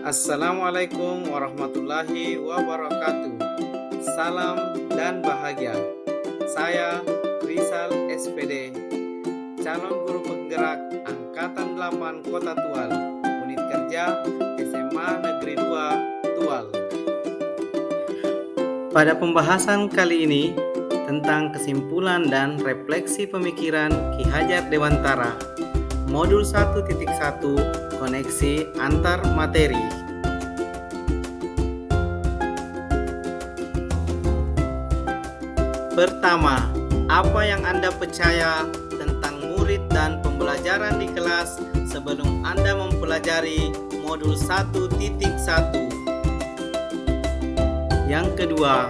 Assalamualaikum warahmatullahi wabarakatuh. Salam dan bahagia. Saya Rizal SPD, calon guru penggerak Angkatan 8 Kota Tual, Unit Kerja SMA Negeri 2 Tual. Pada pembahasan kali ini tentang kesimpulan dan refleksi pemikiran Ki Hajar Dewantara, Modul 1.1 Koneksi antar materi. Pertama, apa yang Anda percaya tentang murid dan pembelajaran di kelas sebelum Anda mempelajari Modul 1.1? Yang kedua,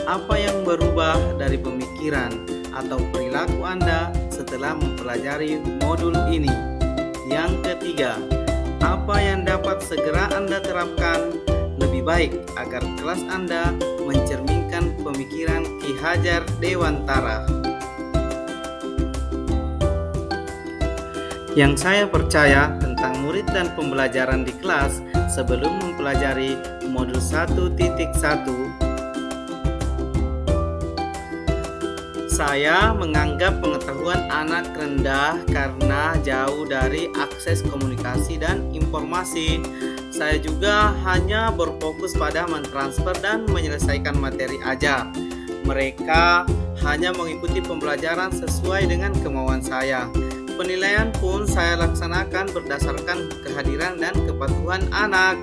apa yang berubah dari pemikiran atau perilaku Anda setelah mempelajari modul ini? Yang ketiga, apa yang dapat segera Anda terapkan lebih baik agar kelas Anda mencerminkan pemikiran Ki Hajar Dewantara? Yang saya percaya tentang murid dan pembelajaran di kelas sebelum mempelajari modul 1.1, saya menganggap pengetahuan anak rendah karena jauh dari akses komunikasi dan informasi. Saya juga hanya berfokus pada mentransfer dan menyelesaikan materi ajar. Mereka hanya mengikuti pembelajaran sesuai dengan kemauan saya. Penilaian pun saya laksanakan berdasarkan kehadiran dan kepatuhan anak.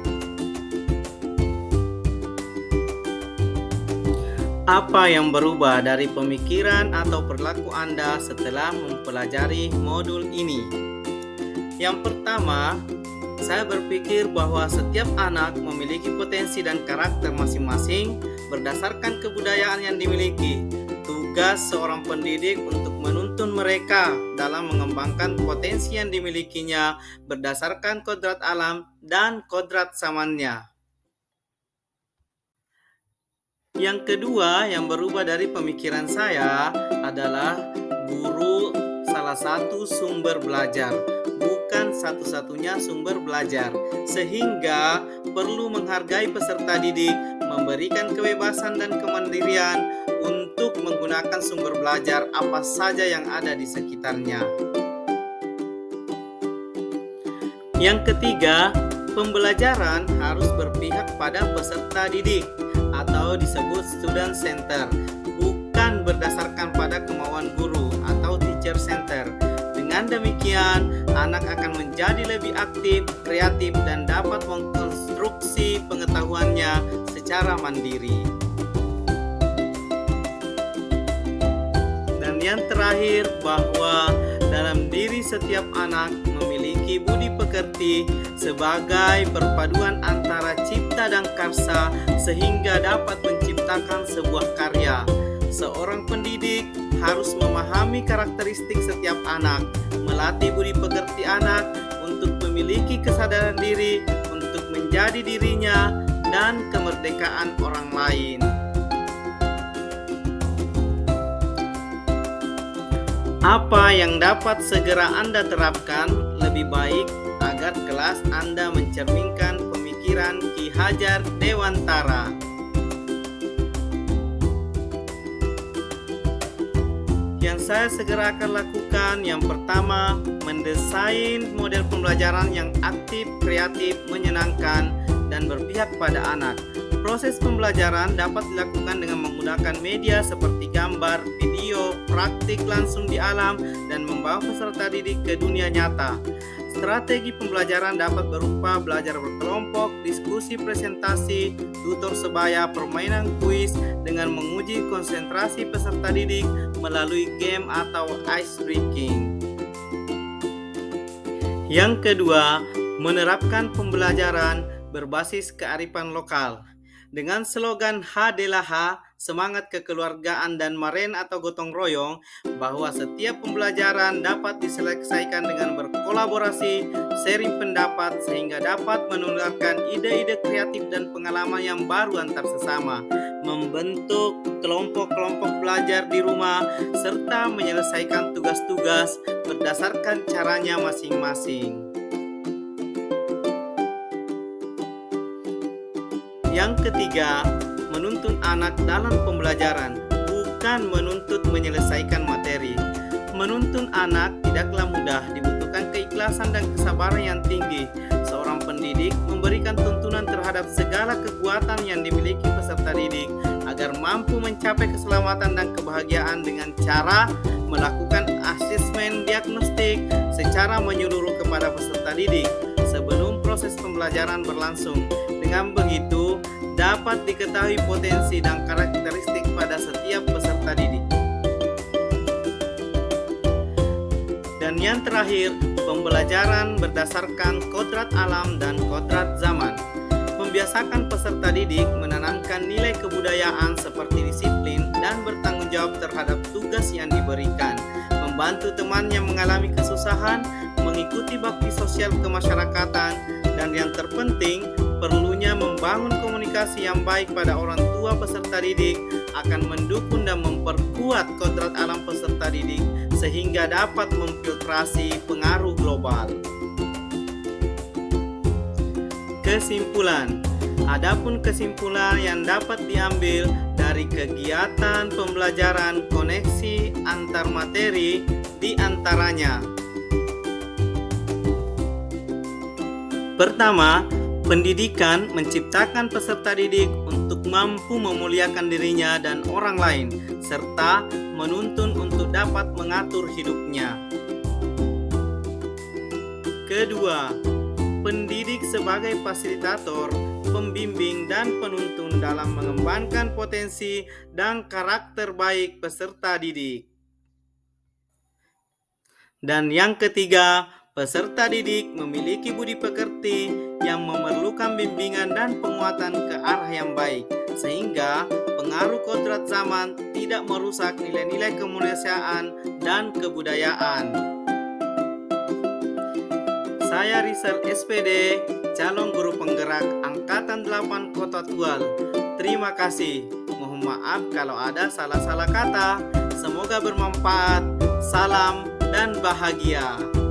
Apa yang berubah dari pemikiran atau perilaku Anda setelah mempelajari modul ini? Yang pertama, saya berpikir bahwa setiap anak memiliki potensi dan karakter masing-masing berdasarkan kebudayaan yang dimiliki. Tugas seorang pendidik untuk menuntun mereka dalam mengembangkan potensi yang dimilikinya berdasarkan kodrat alam dan kodrat zamannya. Yang kedua yang berubah dari pemikiran saya adalah guru salah satu sumber belajar, bukan satu-satunya sumber belajar, sehingga perlu menghargai peserta didik, memberikan kebebasan dan kemandirian untuk menggunakan sumber belajar apa saja yang ada di sekitarnya. Yang ketiga, pembelajaran harus berpihak pada peserta didik atau disebut student center, bukan berdasarkan pada kemauan guru atau teacher center. Dengan demikian, anak akan menjadi lebih aktif, kreatif, dan dapat mengkonstruksi pengetahuannya secara mandiri. Dan yang terakhir, bahwa dalam diri setiap anak memiliki budi pekerti sebagai perpaduan antara cipta dan karsa sehingga dapat menciptakan sebuah karya. Seorang pendidik harus memahami karakteristik setiap anak, melatih budi pekerti anak untuk memiliki kesadaran diri, untuk menjadi dirinya, dan kemerdekaan orang lain. Apa yang dapat segera Anda terapkan lebih baik agar kelas Anda mencerminkan pemikiran Ki Hajar Dewantara? Yang saya segera akan lakukan, yang pertama, mendesain model pembelajaran yang aktif, kreatif, menyenangkan, dan berpihak pada anak. Proses pembelajaran dapat dilakukan dengan menggunakan media seperti gambar, video, praktik langsung di alam, dan membawa peserta didik ke dunia nyata. Strategi pembelajaran dapat berupa belajar berkelompok, diskusi presentasi, tutor sebaya, permainan kuis, dengan menguji konsentrasi peserta didik melalui game atau ice breaking. Yang kedua, menerapkan pembelajaran berbasis kearifan lokal. Dengan slogan H adalah H, semangat kekeluargaan dan maren atau gotong royong, bahwa setiap pembelajaran dapat diselesaikan dengan berkolaborasi, sharing pendapat, sehingga dapat menularkan ide-ide kreatif dan pengalaman yang baru antar sesama, membentuk kelompok-kelompok belajar di rumah, serta menyelesaikan tugas-tugas berdasarkan caranya masing-masing. Yang ketiga, menuntun anak dalam pembelajaran, bukan menuntut menyelesaikan materi. Menuntun anak tidaklah mudah, dibutuhkan keikhlasan dan kesabaran yang tinggi. Seorang pendidik memberikan tuntunan terhadap segala kekuatan yang dimiliki peserta didik agar mampu mencapai keselamatan dan kebahagiaan dengan cara melakukan asesmen diagnostik secara menyeluruh kepada peserta didik sebelum proses pembelajaran berlangsung. Dengan begitu, dapat diketahui potensi dan karakteristik pada setiap peserta didik. Dan yang terakhir, pembelajaran berdasarkan kodrat alam dan kodrat zaman. Membiasakan peserta didik menanamkan nilai kebudayaan seperti disiplin dan bertanggung jawab terhadap tugas yang diberikan, membantu teman yang mengalami kesusahan, mengikuti bakti sosial kemasyarakatan, dan yang terpenting, perlunya membangun komunikasi yang baik pada orang tua peserta didik akan mendukung dan memperkuat kodrat alam peserta didik sehingga dapat memfiltrasi pengaruh global. Kesimpulan. Adapun kesimpulan yang dapat diambil dari kegiatan pembelajaran koneksi antar materi di antaranya. Pertama, pendidikan menciptakan peserta didik untuk mampu memuliakan dirinya dan orang lain, serta menuntun untuk dapat mengatur hidupnya. Kedua, pendidik sebagai fasilitator, pembimbing, dan penuntun dalam mengembangkan potensi dan karakter baik peserta didik. Dan yang ketiga, peserta didik memiliki budi pekerti yang memerlukan bimbingan dan penguatan ke arah yang baik, sehingga pengaruh kodrat zaman tidak merusak nilai-nilai kemanusiaan dan kebudayaan. Saya Rizal SPD, calon guru penggerak Angkatan 8 Kota Tual. Terima kasih. Mohon maaf kalau ada salah-salah kata. Semoga bermanfaat. Salam dan bahagia.